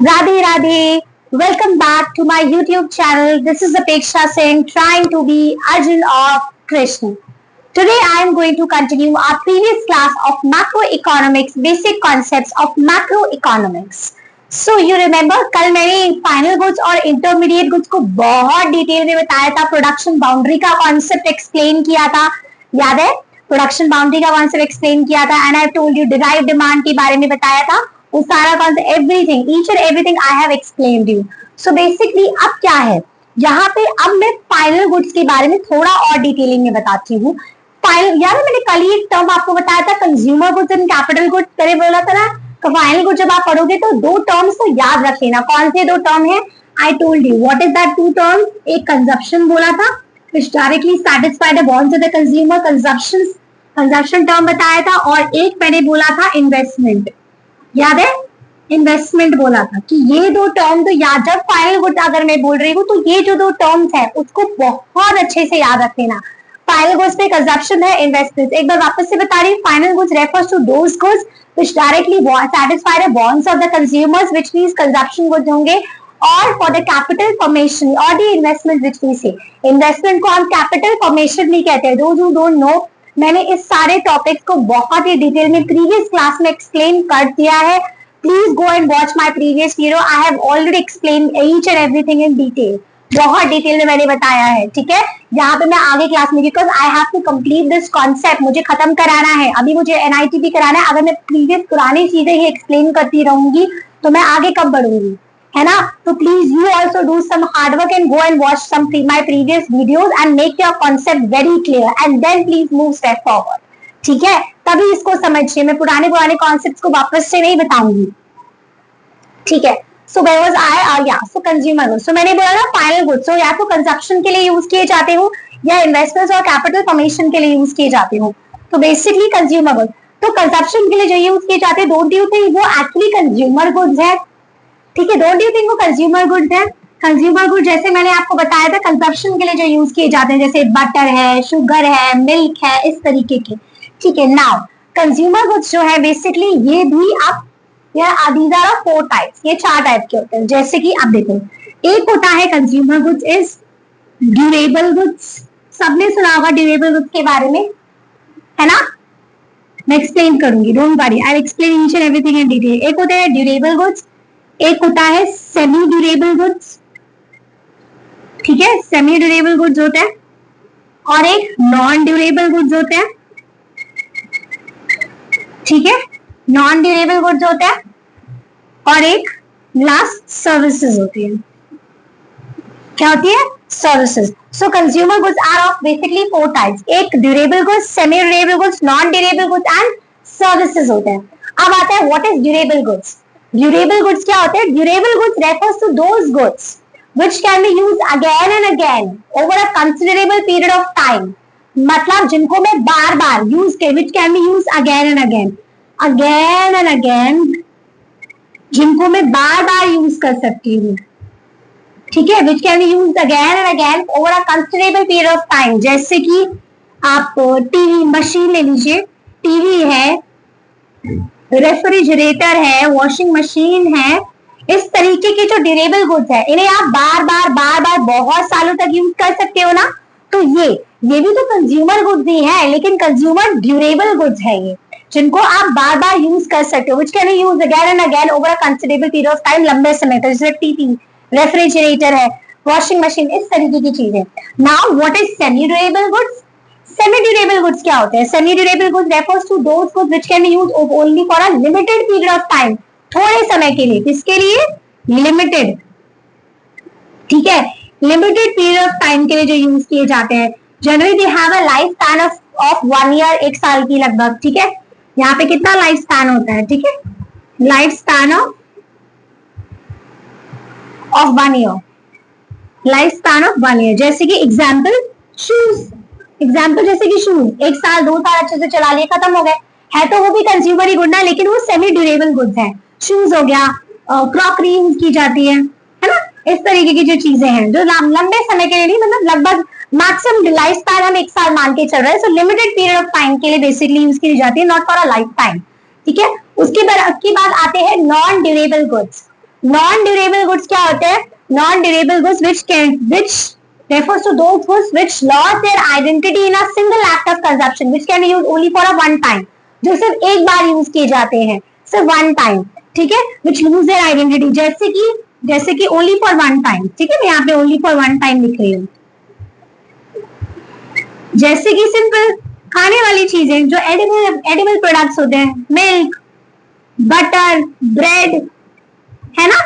Radhe Radhe, welcome back to my YouTube channel. This is Apeksha Singh trying to be Arjun of Krishna. Today I am going to continue our previous class of macroeconomics, basic concepts of macroeconomics. So you remember कल मैंने final goods और intermediate goods को बहुत detail में बताया था, production boundary का concept explain किया था, याद है? प्रोडक्शन बाउंड्री का कॉन्सेप्ट एक्सप्लेन किया था and I told you derive demand के बारे में बताया था, वो सारा concept everything each and everything I have explained you. So basically अब क्या है यहाँ पे, अब मैं फाइनल गुड्स के बारे में थोड़ा और डिटेलिंग में बताती हूँ. फाइनल यार मैंने कल ही एक टर्म आपको बताया था, consumer goods and capital goods करे बोला था ना. फाइनल गुड्स जब आप पढ़ोगे तो दो टर्म्स तो याद रख लेना. कौन से दो टर्म है? I told you what is that two terms. एक कंजप्शन बोला था which directly satisfy the wants of the consumer, consumption term बताया था, और एक मैंने बोला था इन्वेस्टमेंट. याद है? इन्वेस्टमेंट बोला था कि ये दो टर्म तो याद, जब फाइनल गुड्स अगर मैं बोल रही हूँ तो ये जो दो टर्म्स है उसको बहुत अच्छे से याद रख लेना. फाइनल गुड्स पे कंजप्शन है, इन्वेस्टमेंट. एक बार वापस से बता रही हूँ, final goods refers to those goods which directly satisfy the wants of the consumers, which means consumption goods होंगे, और for the capital formation or the investment which we say. investment को हम capital formation नहीं कहते. those who don't know, मैंने इस सारे topics को बहुत ही डिटेल में प्रीवियस क्लास में एक्सप्लेन कर दिया है. Please go and watch my previous video. I have already explain each and everything in detail. बहुत डिटेल में मैंने बताया है, ठीक है. यहाँ पे मैं आगे क्लास में, because I have to complete this concept, मुझे खत्म कराना है. अभी मुझे एनआईटी भी कराना है. अगर मैं प्रीवियस पुरानी चीजें ही एक्सप्लेन करती रहूंगी तो मैं आगे कब बढ़ूंगी, है ना. तो please you also do some hard work and go and watch some my previous videos and make your concept very clear and then please move step forward, ठीक है. तभी इसको समझिए. मैं पुराने कॉन्सेप्ट को वापस से नहीं बताऊंगी, ठीक है. So where was I? Yeah so consumer goods. सो मैंने बोला ना फाइनल गुड्स, सो या तो कंजप्शन के लिए यूज किए जाते हो या इन्वेस्टमेंट्स और कैपिटल फॉर्मेशन के लिए यूज किए जाते हो. तो बेसिकली कंज्यूमर गुड्स, तो कंजप्शन के लिए जो यूज किए जाते हैं, डोंट यू थिंक वो एक्चुअली कंज्यूमर गुड्स है? ठीक है, डोंट यू थिंक वो कंज्यूमर गुड्स है? कंज्यूमर गुड्स जैसे मैंने आपको बताया था कंजप्शन के लिए जो यूज किए जाते हैं, जैसे बटर है, शुगर है, मिल्क है, इस तरीके के, ठीक है. नाउ कंज्यूमर गुड्स जो है बेसिकली ये भी आप, these are four types, ये 4 टाइप के होते हैं. जैसे कि आप देखो, एक होता है consumer goods is durable goods. सबने सुना होगा ड्यूरेबल गुड्स के बारे में, है ना. मैं एक्सप्लेन करूंगी, don't worry, I will explain each and everything in detail. एक होता है ड्यूरेबल गुड्स, एक होता है सेमी ड्यूरेबल गुड्स, ठीक है. सेमी ड्यूरेबल गुड्स होता है, और एक नॉन ड्यूरेबल गुड्स होते हैं, ठीक है. नॉन ड्यूरेबल गुड्स होते हैं, और एक लास्ट सर्विसेज होती है. क्या होती है? Services. So consumer goods are of basically 4 types. एक durable goods, semi durable goods, non durable goods and services होते हैं. अब आता है what is durable goods. Durable goods क्या होते हैं? Durable goods refers to those goods which can be used again and again over a considerable period of time. मतलब जिनको मैं बार बार यूज के, which can be used again and again, again and again, जिनको मैं बार बार use कर सकती हूँ, ठीक है. which can be used again and again over a considerable period of time. जैसे कि आप टीवी मशीन ले लीजिए, टीवी है, रेफ्रिजरेटर है, वॉशिंग मशीन है. इस तरीके के जो ड्यूरेबल गुड्स है, इन्हें आप बार बार बहुत सालों तक यूज कर सकते हो ना. तो ये भी तो कंज्यूमर गुड्स ही है, लेकिन कंज्यूमर ड्यूरेबल गुड्स है ये, जिनको आप बार बार यूज कर सकते हो. which can be used again and again over a considerable period of time, लंबे समय तक. जैसे टीवी, रेफ्रिजरेटर है, वॉशिंग मशीन, इस तरीके की चीजें. Now what is semi durable goods. Semi durable goods क्या होते हैं? Semi durable goods refers to those goods which can be used only for a limited period of time, थोड़े समय के लिए. किसके लिए? लिमिटेड, ठीक है. लिमिटेड पीरियड ऑफ टाइम के लिए जो यूज किए जाते हैं. Generally they have a life span of 1 year, 1 साल की लगभग, ठीक है. यहाँ पे कितना लाइफ स्पैन होता है, ठीक है. Life span of 1 year, life span of 1 year. जैसे कि एग्जाम्पल शूज, एग्जाम्पल जैसे कि शूज 1 साल 2 साल अच्छे से चला लिए, खत्म हो गए, है तो वो भी कंज्यूमर ही गुड ना, लेकिन वो सेमी ड्यूरेबल गुड्स है. शूज हो गया, क्रॉकरी यूज की जाती है ना. इस तरीके की जो चीजें हैं जो लंबे समय के लिए नहीं, मतलब लगभग मैक्सिमम लाइफ स्पैन हम 1 साल मान के चल रहे हैं. सो लिमिटेड पीरियड ऑफ टाइम के लिए बेसिकली यूज की जाती है, not for a life time, ठीक है. उसके बाद आते हैं non durable goods. Non durable goods क्या होते हैं? Non durable goods which refers to those goods which lost their identity in a single act of consumption which can be used only for a one time, जो सिर्फ एक बार use किए जाते हैं, सिर्फ वन टाइम, ठीक है, which lose their identity, जैसे कि only for one time, ठीक है, मैं यहाँ पे only for one time लिख रही हूँ। जैसे कि सिंपल खाने वाली चीजें जो एडिबल प्रोडक्ट्स होते हैं, मिल्क, बटर, ब्रेड, है ना,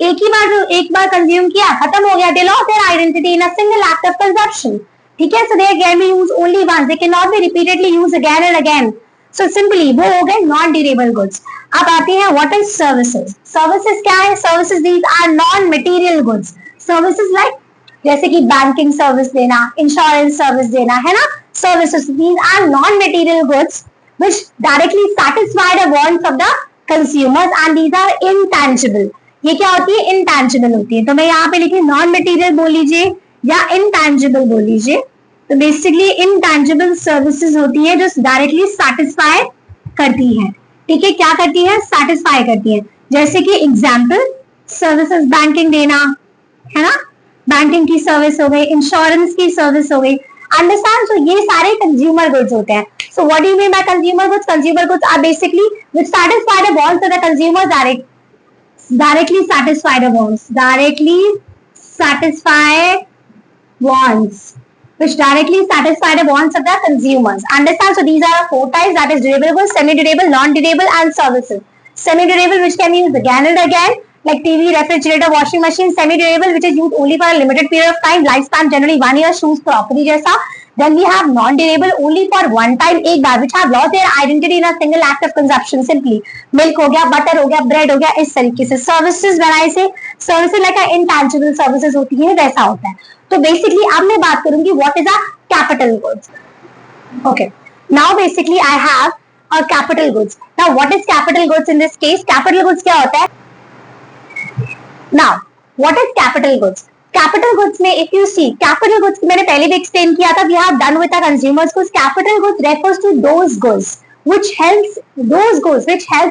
एक बार कंज्यूम किया, खत्म हो गया, they lost their identity in a single act of consumption, ठीक है, so they can be used only once, they can not be repeatedly used again and again, so simply वो हो गए नॉन ड्यूरेबल गुड्स। अब आते हैं what is services. Services क्या है? Services these are non material goods. Services like जैसे कि बैंकिंग सर्विस देना, इंश्योरेंस सर्विस देना, है ना, services these are non material goods which directly satisfy the wants of the consumers and these are intangible। ये क्या होती है? intangible होती है। तो मैं यहाँ पे लिखी नॉन मटेरियल बोल लीजिए या intangible बोल लीजिए। तो बेसिकली intangible सर्विसेज होती है जो डायरेक्टली सेटिस्फाई करती है, ठीक है, क्या करती है? सेटिस्फाई करती है। जैसे कि एग्जाम्पल सर्विसेज बैंकिंग देना, है ना, बैंकिंग की सर्विस हो गई, इंश्योरेंस की सर्विस हो गई, अंडरस्टैंड। सो ये सारे कंज्यूमर गुड्स होते हैं। So what do you mean by consumer goods? Consumer goods are basically which satisfy the wants of the consumers directly satisfy the wants. Directly satisfy wants. Which directly satisfy the wants of the consumers. Understand? So these are four types, that is durable goods, semi-durable, non-durable and services. Semi-durable which can be used again and again like TV, refrigerator, washing machine. Semi-durable which is used only for a limited period of time, lifespan generally 1 year, shoes, crockery जैसा। Then we have non-durable only for one time, एक बार, which have lost their identity in a single act of consumption simply। Milk हो गया, butter हो गया, bread हो गया, इस तरीके से। Services when I say services like intangible services होती है, वैसा होता है। तो बेसिकली अब मैं बात करूंगी what is a capital goods। Okay, now basically I have a capital goods। Now what is capital goods in this case? Capital goods क्या होता है? Now what is capital goods? Capital goods में if you see, capital goods मैंने पहले भी explain किया था, we have done with the consumers goods. Capital goods refers to those goods which helps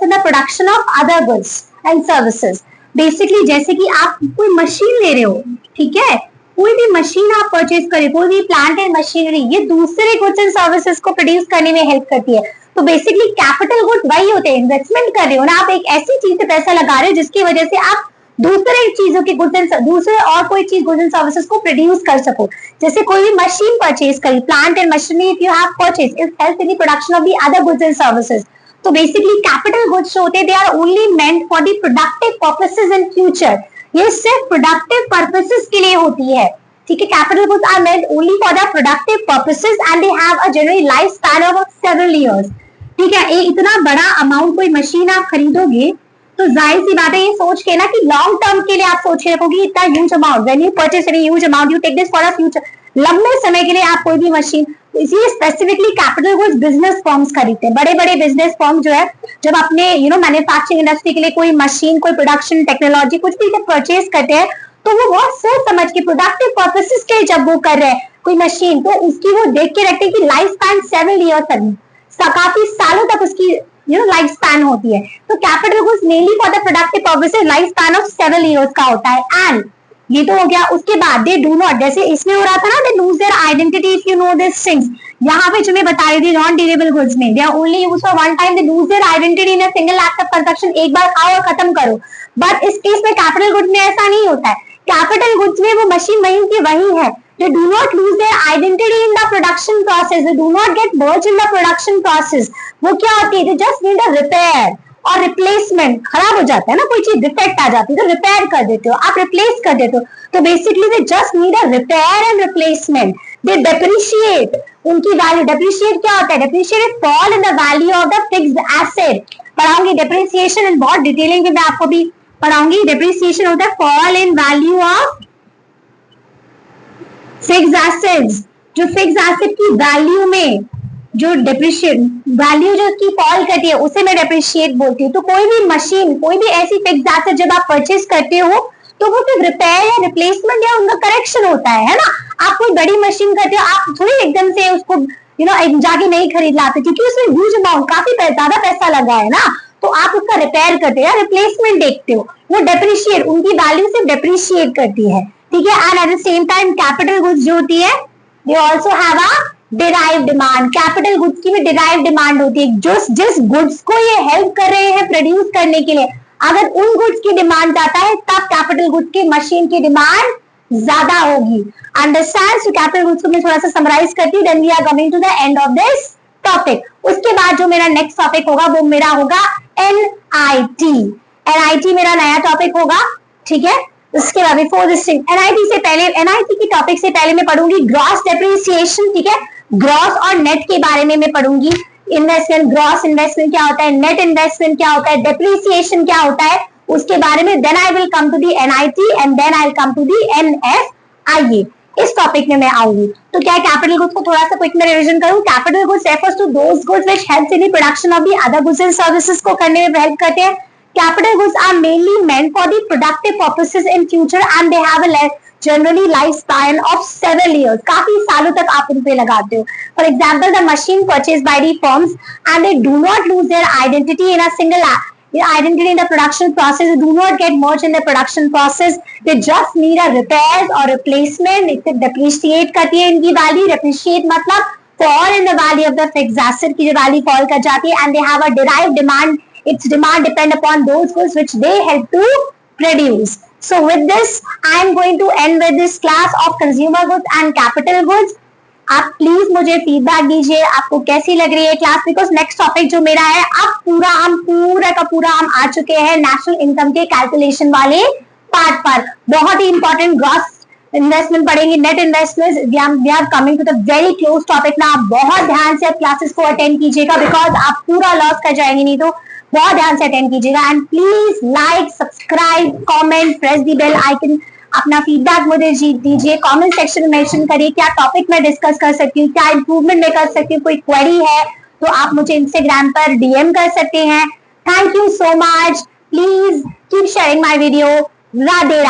in the production of other goods and services. Basically जैसे कि आप कोई मशीन ले रहे हो, ठीक है, कोई भी मशीन आप परचेज करें, कोई भी प्लांट एंड मशीनरी, ये दूसरे गुड्स एंड सर्विसेज को प्रोड्यूस करने में हेल्प करती है। तो बेसिकली कैपिटल गुड्स वही होते हैं, इन्वेस्टमेंट कर रहे हो ना आप, एक ऐसी चीज से पैसा लगा रहे हो जिसकी वजह से आप दूसरे चीजों की गुड्स एंड दूसरे और कोई चीज गुड्स एंड सर्विसेज को प्रोड्यूस कर सको। जैसे कोई भी मशीन परचेज करी, plant and machinery if you have purchase, it helps in the production of the other goods and services. तो बेसिकली कैपिटल गुड्स जो होते हैं, they are only meant for the productive purposes in future. ये सिर्फ productive purposes के लिए होती है, ठीक है। Capital goods are meant only for the productive purposes and they have a generally life span of several years, ठीक है। इतना बड़ा अमाउंट कोई मशीन आप खरीदोगे तो जाहिर सी बात है ये सोच के ना कि लॉन्ग टर्म के लिए आप सोच के रखोगे इतना huge amount, when you purchase any huge amount you take this for a future, लंबे समय के लिए आप कोई भी मशीन। तो इसलिए specifically capital goods business firms खरीदते हैं, बड़े बड़े बिजनेस फर्म जो है जब अपने मैन्युफैक्चरिंग इंडस्ट्री के लिए कोई मशीन, कोई प्रोडक्शन टेक्नोलॉजी कुछ भी जब परचेज करते हैं तो वो बहुत सोच समझ के प्रोडक्टिव पर्पसेस के जब वो कर रहे हैं कोई मशीन, तो उसकी वो देख के रखते हैं कि लाइफ स्पैन 7 ईयर तक, काफी सालों तक उसकी लाइफ स्पैन होती है। तो capital goods mainly for the productive purposes life span of 7 years का होता है। एंड ये तो हो गया, उसके बाद दे डू नॉट, जैसे इसमें हो रहा था ना, दे lose their identity if you know this things. यहाँ पे जो मैं बता रही थी नॉन ड्यूरेबल गुड्स में, they are only used for one time, they lose their identity in a single act of consumption, एक बार खाओ और खत्म करो। बट इस केस में कैपिटल गुड्स में ऐसा नहीं होता है। कैपिटल गुड्स में वो मशीन वही की वही है, they do not lose their identity in the production process, they do not get merged in the production process। वो क्या होती है, they just need a repair और रिप्लेसमेंट। खराब हो जाता है ना कोई चीज, डिफेक्ट आ जाती है तो रिपेयर कर देते हो आप, रिप्लेस कर देते हो। तो basically they just need a repair and replacement। they depreciate, उनकी वैल्यू, डेप्रिशिएट क्या होता है, depreciate is fall in the value of the fixed asset. पढ़ाऊंगी डेप्रिसिएशन इन बहुत डिटेलिंग में, मैं आपको भी पढ़ाऊंगी। डेप्रिसिएशन होता है fall in value of fixed assets, जो फिक्स्ड एसेट की वैल्यू में जो डेप्रिशिएट वैल्यू जो की फॉल करती है उसे मैं डेप्रिशिएट बोलती हूँ। तो कोई भी मशीन, कोई भी ऐसी फिक्स्ड एसेट जब आप परचेज करते हो तो वो सिर्फ रिपेयर या रिप्लेसमेंट या उनका करेक्शन होता है ना। आप कोई बड़ी मशीन करते हो, आप थोड़ी एकदम से उसको जाके नहीं खरीद लाते, क्योंकि उसमें ह्यूज अमाउंट, काफी ज्यादा पैसा लगा है ना। तो तो आप उसका रिपेयर करते हो, रिप्लेसमेंट देखते हो, वो डेप्रिशिएट, उनकी वैल्यू से डेप्रिशिएट करती है, ठीक है। And at the same time capital goods जो होती है, they also have a derive demand. Capital goods की भी डिराइव डिमांड होती है, जो जिस गुड्स को ये हेल्प कर रहे हैं प्रोड्यूस करने के लिए, अगर उन गुड्स की डिमांड ज्यादा है तब कैपिटल गुड्स की मशीन की डिमांड ज्यादा होगी। अंडरस्टैंड? सो कैपिटल गुड्स को मैं थोड़ा सा समराइज करती हूँ, then we are coming to the end of this topic. उसके बाद जो मेरा नेक्स्ट टॉपिक होगा वो मेरा होगा एनआईटी। एनआईटी मेरा नया टॉपिक होगा, ठीक है। उसके बाद बिफोर दिस एनआईटी से पहले, एनआईटी की टॉपिक से पहले मैं पढ़ूंगी ग्रॉस डेप्रिसिएशन, ठीक है। ग्रॉस और नेट के बारे में मैं पढ़ूंगी। इन्वेस्टमेंट, ग्रॉस इन्वेस्टमेंट क्या होता है, नेट इन्वेस्टमेंट क्या होता है, डेप्रिसिएशन क्या होता है, उसके बारे में। Then I will come to the NIT and then I will come to the NFIA. इस टॉपिक में मैं आऊंगी। तो क्या कैपिटल गुड्स को थोड़ा सा क्विक में रिवीजन करूं। Capital goods refers to those goods which helps in the production of the other goods and services को करने में हेल्प करते हैं। Capital goods are mainly meant for the productive purposes in future and they have a generally life span of several years. काफी सालों तक आप उन पे लगाते हो। For example, the machine purchase by the firms and they do not lose their identity in a single identity in the production process, they do not get merged in the production process, they just need a repairs or replacement. It depreciate करती है इनकी value, depreciate मतलब fall in the value of the fixed asset की जो value fall कर जाती है, and they have a derived demand. Its demand depend upon those goods which they help to produce. So with this, I am going to end with this class of consumer goods and capital goods. आप please मुझे feedback दीजिए, आपको कैसी लग रही है class, because next topic जो मेरा है, अब पूरा का पूरा हम आ चुके हैं नेशनल इनकम के कैलकुलेशन वाले पार्ट पर। बहुत ही इंपॉर्टेंट ग्रॉस इन्वेस्टमेंट पढ़ेंगे, net investment, we are coming to the very close topic ना। आप बहुत ध्यान से क्लासेस को अटेंड कीजिएगा, बिकॉज आप पूरा लॉस कर जाएंगे, नहीं तो बहुत ध्यान से अटेंड कीजिएगा। And please like, subscribe, comment, press the bell icon. अपना फीडबैक मुझे दीजिए, कमेंट सेक्शन में मेंशन करिए क्या टॉपिक मैं डिस्कस कर सकती हूँ, क्या इंप्रूवमेंट मैं कर सकती हूँ। कोई क्वेरी है तो आप मुझे इंस्टाग्राम पर डीएम कर सकते हैं। Thank you so much, please keep sharing my video. Radhe.